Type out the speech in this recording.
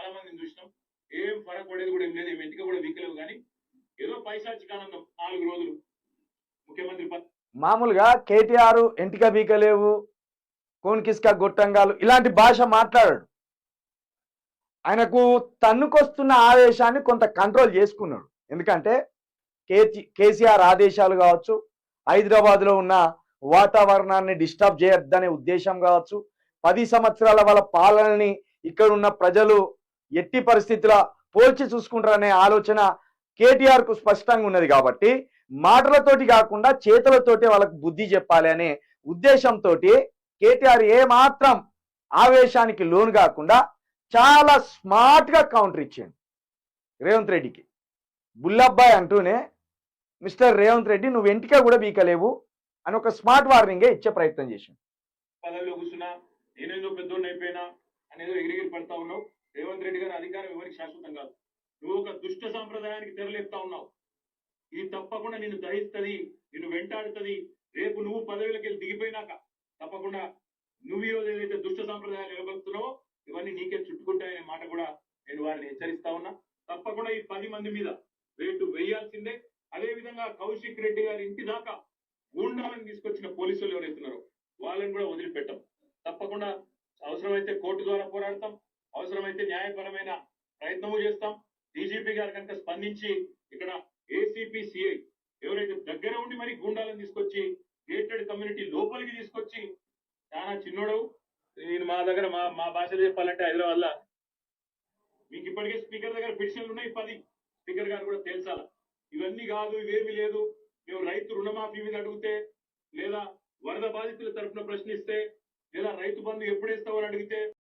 చాలా మందిని చూసినాం. ఏం ఫరక్ పడేది కూడా ఏం లేదు, ఏం ఎంటిక కూడా వీకలేవు. కానీ ఏదో పైశాచిక ఆనందం 4 రోజులు ముఖ్యమంత్రి మామూలుగా కేటీఆర్ ఎంటిక బీకలేవు, కోన్కిస్కా గొట్టంగాలు ఇలాంటి భాష మాట్లాడాడు. ఆయనకు తన్నుకొస్తున్న ఆవేశాన్ని కొంత కంట్రోల్ చేసుకున్నాడు. ఎందుకంటే కేసీఆర్ ఆదేశాలు కావచ్చు, హైదరాబాద్లో ఉన్న వాతావరణాన్ని డిస్టర్బ్ చేయొద్దనే ఉద్దేశం కావచ్చు, 10 సంవత్సరాల వాళ్ళ పాలనని ఇక్కడ ఉన్న ప్రజలు ఎట్టి పరిస్థితుల పోల్చి చూసుకుంటారనే ఆలోచన కేటీఆర్కు స్పష్టంగా ఉన్నది. కాబట్టి మాటలతోటి కాకుండా చేతులతోటి వాళ్ళకు బుద్ధి చెప్పాలి అనే ఉద్దేశంతో కేటీఆర్ ఏమాత్రం ఆవేశానికి లోను కాకుండా చాలా స్మార్ట్గా కౌంటర్ ఇచ్చాడు రేవంత్ రెడ్డికి. బుల్లబ్బాయ్ అంటూనే మిస్టర్ రేవంత్ రెడ్డి నువ్వు ఎంటిక కూడా బీకలేవు అని ఒక స్మార్ట్ వార్నింగే ఇచ్చే ప్రయత్నం చేశాడు. పదవిలో కూర్చున్నా నేనేదో పెద్దోడిని అయిపోయినా అనేదో ఎగిరిగిరి పడతా ఉన్నావు. రేవంత్ రెడ్డి గారి అధికారం ఎవరికి శాశ్వతం కాదు. నువ్వు ఒక దుష్ట సాంప్రదాయానికి తెరలేపుతా ఉన్నావు. ఇది తప్పకుండా నిన్ను దహిస్తుంది, నిన్ను వెంటాడుతుంది. రేపు నువ్వు పదవిలోకి వెళ్ళి దిగిపోయినాక తప్పకుండా నువ్వు ఈరోజు ఏదైతే దుష్ట సాంప్రదాయాలు నిలబడుతున్నావో ఇవన్నీ నీకే చుట్టుకుంటాయనే మాట కూడా నేను వారిని హెచ్చరిస్తా ఉన్నా. తప్పకుండా ఈ 10 మంది మీద వేటు వేయాల్సిందే. అదే విధంగా కౌశిక్ రెడ్డి గారి ఇంటి దాకా గూండాలను తీసుకొచ్చిన పోలీసులు ఎవరైతున్నారో వాళ్ళని కూడా వదిలిపెట్టాం. తప్పకుండా అవసరమైతే కోర్టు ద్వారా పోరాడతాం, అవసరమైతే న్యాయపరమైన ప్రయత్నము చేస్తాం. డీజీపీ గారు కనుక స్పందించి ఇక్కడ ఏసీపీ సిఐ ఎవరైతే దగ్గర ఉండి మరి గూండాలను తీసుకొచ్చి గేటెడ్ కమ్యూనిటీ లోపలికి తీసుకొచ్చి చాలా చిన్నోడు. నేను మా దగ్గర మా భాషలో చెప్పాలంటే హైదరాబాద్ లో మీకు ఇప్పటికే స్పీకర్ దగ్గర పిటిషన్లు ఉన్నాయి 10. స్పీకర్ గారు కూడా తెలుసాల ఇవన్నీ కాదు, ఇవేమీ లేదు. మేము రైతు రుణమాఫీ మీద అడిగితే, లేదా వరద బాధితుల తరఫున ప్రశ్నిస్తే, లేదా రైతు బంధు ఎప్పుడేస్తామని అడిగితే